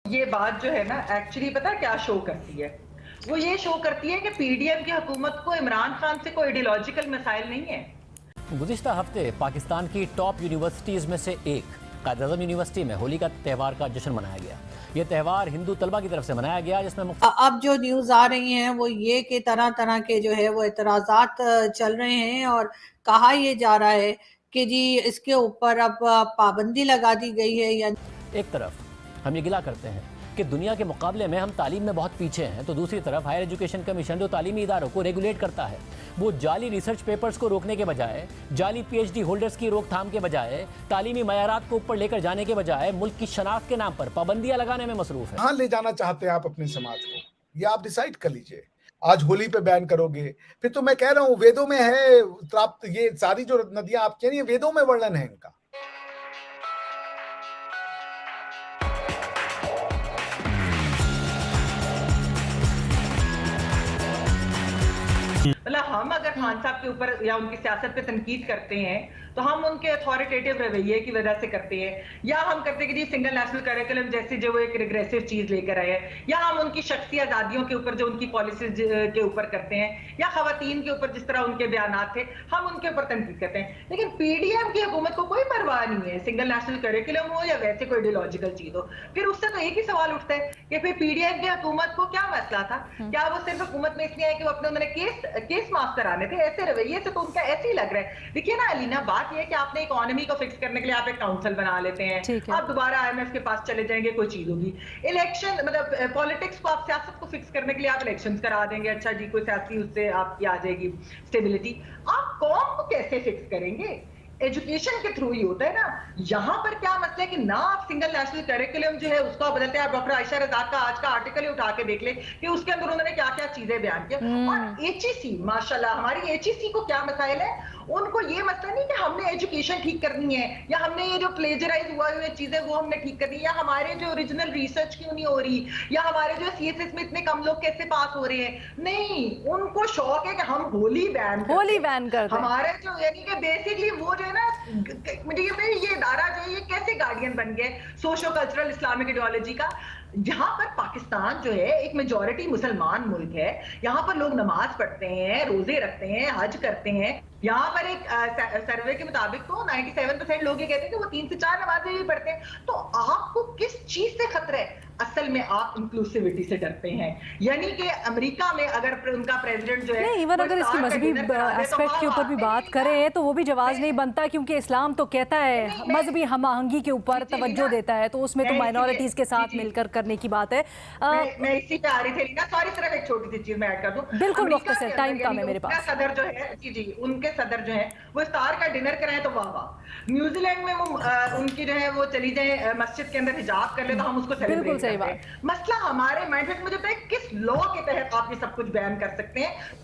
ये बात जो है ना एक्चुअली पता है क्या शो करती है? वो ये शो करती है कि पीडीएम की हुकूमत को इमरान खान से कोई आइडियोलॉजिकल मसाइल नहीं है। गुज़िश्ता हफ्ते पाकिस्तान की टॉप यूनिवर्सिटीज़ में से एक कायद-ए-आज़म यूनिवर्सिटी में होली का त्यौहार का जश्न मनाया गया। ये त्यौहार हिंदू तलबा की तरफ से मनाया गया, जिसमें अब जो न्यूज़ आ रही हैं वो ये कि तरह-तरह के जो है वो एतराज़ात चल रहे हैं और कहा ये जा रहा है कि जी इसके ऊपर अब पाबंदी लगा दी गई है या एक तरफ हम ये गिला करते हैं कि दुनिया के मुकाबले में हम तालीम में बहुत पीछे हैं, तो दूसरी तरफ हायर एजुकेशन कमीशन जो तालीमी इदारों को रेगुलेट करता है, वो जाली रिसर्च पेपर्स को रोकने के बजाय, जाली पीएचडी होल्डर्स की रोकथाम के बजाय, तालीमी मयारात को ऊपर लेकर जाने के बजाय मुल्क की शनाख्त के नाम पर पाबंदियां लगाने में मसरूफ है। कहाँ ले जाना चाहते हैं आप अपने समाज को, ये आप डिसाइड कर लीजिए। आज होली पे बैन करोगे, फिर तो मैं कह रहा हूँ वेदों में है प्राप्त, ये सारी जो नदियां आप कह रही हैं वेदों में वर्णन है इनका। मतलब हम अगर खान साहब के ऊपर या उनकी सियासत पे तनकीद करते हैं तो हम उनके अथॉरिटेटिव रवैये की वजह से करते हैं, या हम करते हैं कि जी सिंगल नेशनल करिकुलम जैसी जो वो एक रिग्रेसिव चीज लेकर आए हैं, या हम उनकी शख्सी आजादियों के ऊपर जो उनकी पॉलिसीज के ऊपर करते हैं, या खवातीन के ऊपर जिस तरह उनके बयानात थे हम उनके ऊपर तनकीद करते हैं। लेकिन पीडीएम की हुकूमत को कोई परवाह नहीं है, सिंगल नेशनल करिकुलम हो या वैसे कोई आइडियोलॉजिकल चीज हो। फिर उससे तो एक ही सवाल उठता है कि फिर पीडीएम की हुकूमत को क्या मसला था? क्या वो सिर्फ हुकूमत में इसलिए है कि वो अपने उन्होंने केस माफ कराने थे? ऐसे रवैये से तो उनका ऐसे ही लग रहा है। देखिए ना अलीना, बात ये है कि आपने इकोनॉमी को फिक्स करने के लिए आप एक काउंसिल बना लेते हैं, आप दोबारा आईएमएफ के पास चले जाएंगे, कोई चीज होगी। इलेक्शन मतलब पॉलिटिक्स को आप सियासत को फिक्स करने के लिए आप इलेक्शंस करा देंगे, अच्छा जी कोई सियासी उससे आपकी आ जाएगी स्टेबिलिटी। आप कौम को कैसे फिक्स करेंगे? एजुकेशन के थ्रू ही होता है ना। यहाँ पर क्या मसला है कि ना आप सिंगल नेशनल करिकुलम जो है उसको बदलते हैं। आप डॉक्टर आयशा रज़ाक का आज का आर्टिकल ही उठा के देख ले कि उसके अंदर उन्होंने क्या क्या चीजें बयान की। और एचईसी माशाल्लाह, हमारी एचईसी को क्या मसाइल है? उनको ये मसला नहीं कि हमने एजुकेशन ठीक करनी है या हमने ये जो प्लेजराइज हुआ हुए चीजें वो हमने ठीक करनी है, या हमारे जो ओरिजिनल रिसर्च क्यों नहीं हो रही, या हमारे जो सीएसएस में इतने कम लोग कैसे पास हो रहे हैं। नहीं, उनको शौक है कि हम होली बैन कर हमारे जो यानी कि बेसिकली वो जो है ना, ये इदारा जो है ये कैसे गार्डियन बन गए सोशो कल्चरल इस्लामिक आइडियोलॉजी का। यहाँ पर पाकिस्तान जो है एक मेजॉरिटी मुसलमान मुल्क है, यहाँ पर लोग नमाज पढ़ते हैं, रोजे रखते हैं, हज करते हैं। यहाँ पर एक सर्वे के मुताबिक तो 97% लोग ये कहते हैं कि वो 3 से 4 नमाजें भी पढ़ते हैं। तो आपको किस चीज से खतरा है? असल में आप इंक्लूसिविटी से डरते हैं। यानी कि अमेरिका में अगर उनका प्रेसिडेंट जो है नहीं, इवन अगर इसकी मजहबी एस्पेक्ट के ऊपर भी बात करें तो वो भी जवाज नहीं बनता, क्योंकि इस्लाम तो कहता है मजहबी हम आहंगी के ऊपर तवज्जो देता है, तो उसमें तो माइनॉरिटीज के साथ मिलकर करने की बात है। मैं इसी पे आ रही थी ना, सॉरी सिर्फ एक छोटी सी चीज मैं ऐड कर दूं। बिल्कुल मुख्तसर, टाइम कम है मेरे पास। सदर जो है जी उनके सदर जो है वो इफ्तार का डिनर कराएं तो वाह वाह। न्यूजीलैंड में वो उनकी जो है वो चली जाए मस्जिद के अंदर हिजाब कर ले तो हम उसको सेलिब्रेट करते हैं। मसला हमारे माइंड में, मुझे पता है किस लॉ के तहत आप ये सब कुछ बयान कर सकते हैं,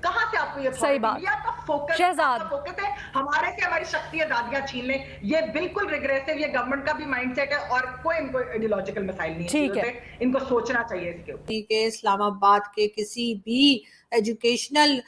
कहां से आपको ये सही बात। ये आपका फोकस है हमारे से हमारी शक्ति आजादियां छीन लें। ये बिल्कुल रिग्रेसिव, ये गवर्नमेंट का भी माइंडसेट है और कोई इनको आइडियोलॉजिकल मसाइल नहीं है। ठीक है, इनको सोचना चाहिए इसके ऊपर। के इस्लामाबाद के किसी भी एजुकेशनल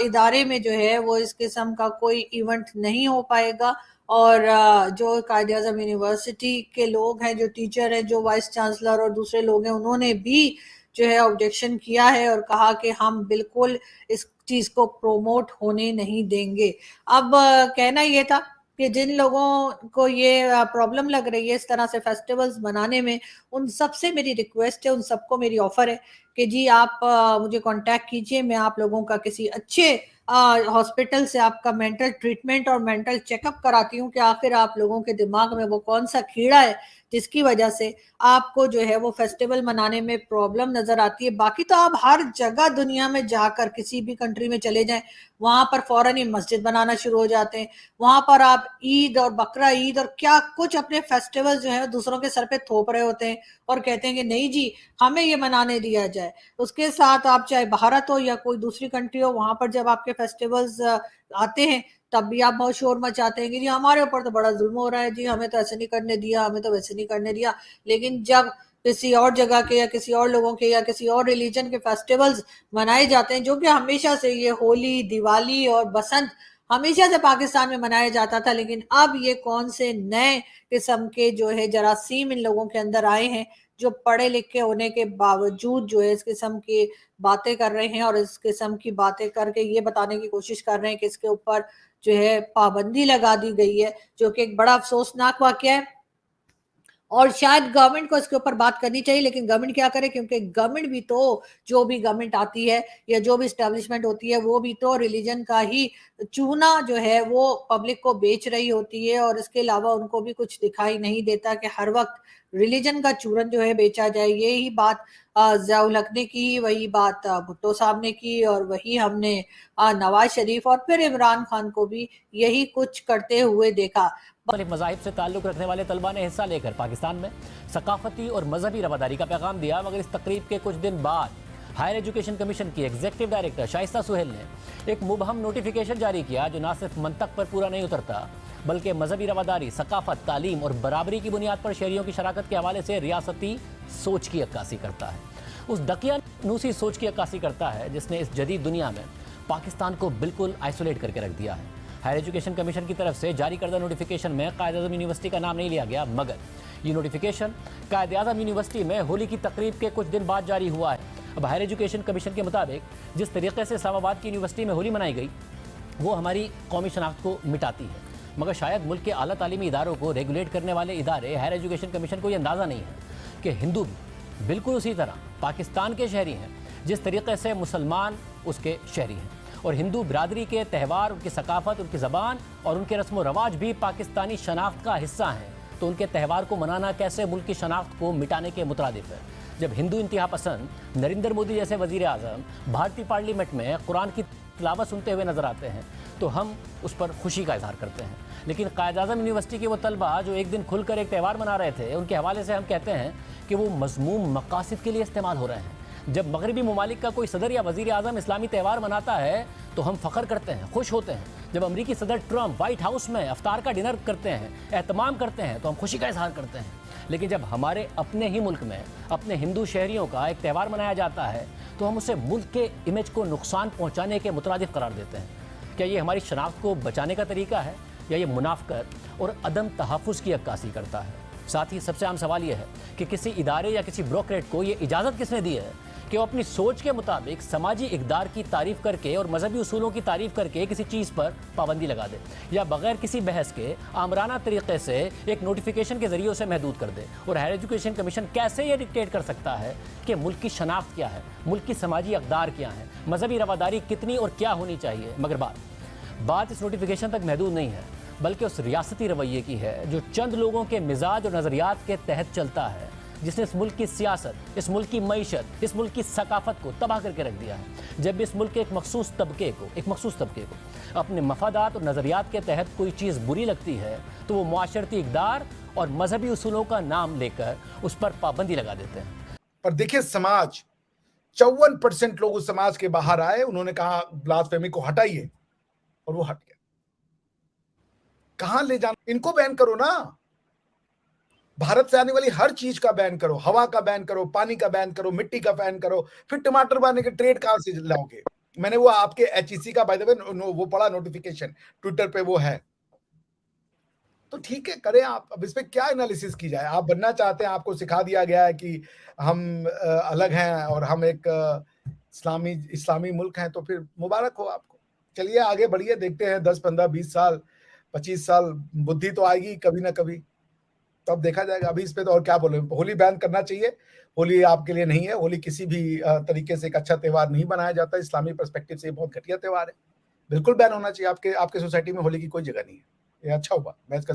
इदारे में जो है वो इस किस्म का कोई इवेंट नहीं हो पाएगा। और जो कायद-ए-आज़म यूनिवर्सिटी के लोग हैं, जो टीचर हैं, जो वाइस चांसलर और दूसरे लोग हैं, उन्होंने भी जो है ऑब्जेक्शन किया है और कहा कि हम बिल्कुल इस चीज को प्रोमोट होने नहीं देंगे। अब कहना ये था कि जिन लोगों को ये प्रॉब्लम लग रही है इस तरह से फेस्टिवल्स मनाने में, उन सबसे मेरी रिक्वेस्ट है, उन सबको मेरी ऑफर है कि जी आप मुझे कांटेक्ट कीजिए, मैं आप लोगों का किसी अच्छे हॉस्पिटल से आपका मेंटल ट्रीटमेंट और मेंटल चेकअप कराती हूँ कि आखिर आप लोगों के दिमाग में वो कौन सा कीड़ा है जिसकी वजह से आपको जो है वो फेस्टिवल मनाने में प्रॉब्लम नजर आती है। बाकी तो आप हर जगह दुनिया में जाकर किसी भी कंट्री में चले जाएं, वहां पर फौरन ही मस्जिद बनाना शुरू हो जाते हैं, वहां पर आप ईद और बकरा ईद और क्या कुछ अपने फेस्टिवल जो है दूसरों के सर पे थोप रहे होते हैं और कहते हैं कि नहीं जी हमें ये मनाने दिया जाए। उसके साथ आप चाहे भारत हो या कोई दूसरी कंट्री हो, वहां पर जब आपके फेस्टिवल्स आते हैं तब भी आप बहुत शोर मचाते हैं कि जी हमारे ऊपर तो बड़ा जुल्म हो रहा है, जी हमें तो ऐसे नहीं करने दिया, हमें तो वैसे नहीं करने दिया। लेकिन जब किसी और जगह के या किसी और लोगों के या किसी और रिलीजन के फेस्टिवल्स मनाए जाते हैं, जो कि हमेशा से ये होली, दिवाली और बसंत हमेशा से पाकिस्तान में मनाया जाता था, लेकिन अब ये कौन से नए किस्म के जो है जरासीम इन लोगों के अंदर आए हैं जो पढ़े लिखे होने के बावजूद जो है इस किस्म की बातें कर रहे हैं और इस किस्म की बातें करके ये बताने की कोशिश कर रहे हैं कि इसके ऊपर जो है पाबंदी लगा दी गई है, जो कि एक बड़ा अफसोसनाक वाकया है। और शायद गवर्नमेंट को इसके ऊपर बात करनी चाहिए, लेकिन गवर्नमेंट क्या करे, क्योंकि गवर्नमेंट भी तो, जो भी गवर्नमेंट आती है या जो भी स्टैब्लिशमेंट होती है, वो भी तो रिलीजन का ही चूना जो है वो पब्लिक को बेच रही होती है, और इसके अलावा उनको भी कुछ दिखाई नहीं देता कि हर वक्त रिलीजन का चूरन जो है बेचा जाए। यही बात ज़ियाउल हक ने की, वही बात भुट्टो साहब ने की, और वही हमने नवाज शरीफ और फिर इमरान खान को भी यही कुछ करते हुए देखा। मुख्तलिफ मज़ाहिब से ताल्लुक़ रखने वाले तलबा ने हिस्सा लेकर पाकिस्तान में सकाफती और मजहबी रवादारी का पैगाम दिया, मगर इस तकरीब के कुछ दिन बाद हायर एजुकेशन कमीशन की एग्जीक्यूटिव डायरेक्टर शाइस्ता सुहेल ने एक मुबहम नोटिफिकेशन जारी किया, जो न सिर्फ मंतक पर पूरा नहीं उतरता, बल्कि मजहबी रवादारी, सकाफत, तालीम और बराबरी की बुनियाद पर शहरियों की शराकत के हवाले से रियासती सोच की अक्कासी करता है। उस दकियानूसी सोच की अक्कासी करता है जिसने इस जदीद दुनिया में पाकिस्तान को बिल्कुल आइसोलेट करके रख दिया है। हायर एजुकेशन कमीशन की तरफ से जारी करदा नोटिफिकेशन में कायद-ए-आज़म यूनिवर्सिटी का नाम नहीं लिया गया, मगर ये नोटिफिकेशन कायद-ए-आज़म यूनिवर्सिटी में होली की तकरीब के कुछ दिन बाद जारी हुआ है। अब हायर एजुकेशन कमीशन के मुताबिक जिस तरीके से इस्लामाबाद की यूनिवर्सिटी में होली मनाई गई, वो हमारी कौमी शनाख्त को मिटाती है, मगर शायद मुल्क के आला तालीमी इदारों को रेगुलेट करने वाले इदारे हायर एजुकेशन कमीशन को ये अंदाज़ा नहीं है कि हिंदू भी बिल्कुल उसी तरह पाकिस्तान के शहरी हैं जिस तरीके से मुसलमान उसके शहरी हैं, और हिंदू बिरादरी के त्यौहार, उनकी सकाफत, उनकी ज़बान और उनके रस्म व रवाज भी पाकिस्तानी शनाख्त का हिस्सा हैं। तो उनके त्यौहार को मनाना कैसे मुल्क की शनाख्त को मिटाने के मुतरादिफ है। जब हिंदू इंतहा पसंद नरेंद्र मोदी जैसे वज़ीर आज़म भारतीय पार्लियामेंट में कुरान की तिलावत सुनते हुए नजर आते हैं तो हम उस पर खुशी का इजहार करते हैं, लेकिन कायद-ए-आज़म यूनिवर्सिटी के वो तलबा जो एक दिन खुलकर एक त्यौहार मना रहे थे, उनके हवाले से हम कहते हैं कि वो मज़मूम मकासद के लिए इस्तेमाल हो रहे हैं। जब मगरबी ममालिक का कोई सदर या वज़ीर आज़म इस्लामी त्यौहार मनाता है तो हम फ़ख्र करते हैं, खुश होते हैं। जब अमरीकी सदर ट्रंप वाइट हाउस में अफ्तार का डिनर करते हैं, एहतमाम करते हैं, तो हम खुशी का इजहार करते हैं। लेकिन जब हमारे अपने ही मुल्क में अपने हिंदू शहरियों का एक त्यौहार मनाया जाता है तो हम उसे मुल्क के इमेज को नुकसान पहुँचाने के मुतरादिफ करार देते हैं। क्या ये हमारी शनाख्त को बचाने का तरीका है या ये मुनाफ़क़त और अदम तहफ़्फ़ुज़ की अक्कासी करता है? साथ ही सबसे आम सवाल यह है कि किसी इदारे या किसी ब्रोकरेट को ये इजाज़त किसने दी है कि वो अपनी सोच के मुताबिक समाजी इक़दार की तारीफ़ करके और मजहबी उसूलों की तारीफ़ करके किसी चीज़ पर पाबंदी लगा दे, या बगैर किसी बहस के आमराना तरीक़े से एक नोटिफिकेशन के ज़रिए उसे महदूद कर दे। और हायर एजुकेशन कमीशन कैसे ये डिक्टेट कर सकता है कि मुल्क की शनाख्त क्या है, मुल्क की समाजी इक़दार क्या है, मजहबी रवादारी कितनी और क्या होनी चाहिए? मगर बात इस नोटिफिकेशन तक महदूद नहीं है, बल्कि उस रियासती रवैये की है जो चंद लोगों के मिजाज और नज़रियात के तहत चलता है, जिसने इस मुल्क की सियासत, इस मुल्क की मईशत, इस मुल्क की सकाफत को तबाह करके रख दिया है। जब भी इस मुल्क के एक मखसूस तबके को अपने मफादात और नज़रियात के तहत कोई चीज़ बुरी लगती है तो वो मुआशरती इक़दार और मजहबी उसूलों का नाम लेकर उस पर पाबंदी लगा देते हैं। पर देखिए, समाज 54% लोग उस समाज के बाहर आए, उन्होंने कहा ब्लास्फेमी को हटाइए, और वो हट गया। कहां ले जाना? इनको बैन करो ना, भारत से आने वाली हर चीज का बैन करो, हवा का बैन करो, पानी का बैन करो, मिट्टी का बैन करो, फिर टमाटर बनाने के ट्रेड कहां से लाओगे? मैंने वो आपके एचईसी का बाय द वे वो पढ़ा नोटिफिकेशन, ट्विटर पे वो है, तो ठीक है, करें आप। अब इस पे क्या एनालिसिस की जाए? आप बनना चाहते हैं, आपको सिखा दिया गया है कि हम अलग हैं और हम एक इस्लामी मुल्क हैं, तो फिर मुबारक हो आपको। चलिए आगे बढ़िए, देखते हैं 10, 15, 20 साल, 25 साल बुद्धि तो आएगी कभी ना कभी, तब देखा जाएगा। अभी इस पे तो और क्या बोले, होली बैन करना चाहिए। होली आपके लिए नहीं है, होली किसी भी तरीके से एक अच्छा त्यौहार नहीं बनाया जाता। इस्लामी पर्सपेक्टिव से ये बहुत घटिया त्यौहार है, बिल्कुल बैन होना चाहिए। आपके सोसाइटी में होली की कोई जगह नहीं है। ये अच्छा हुआ, मैं इसका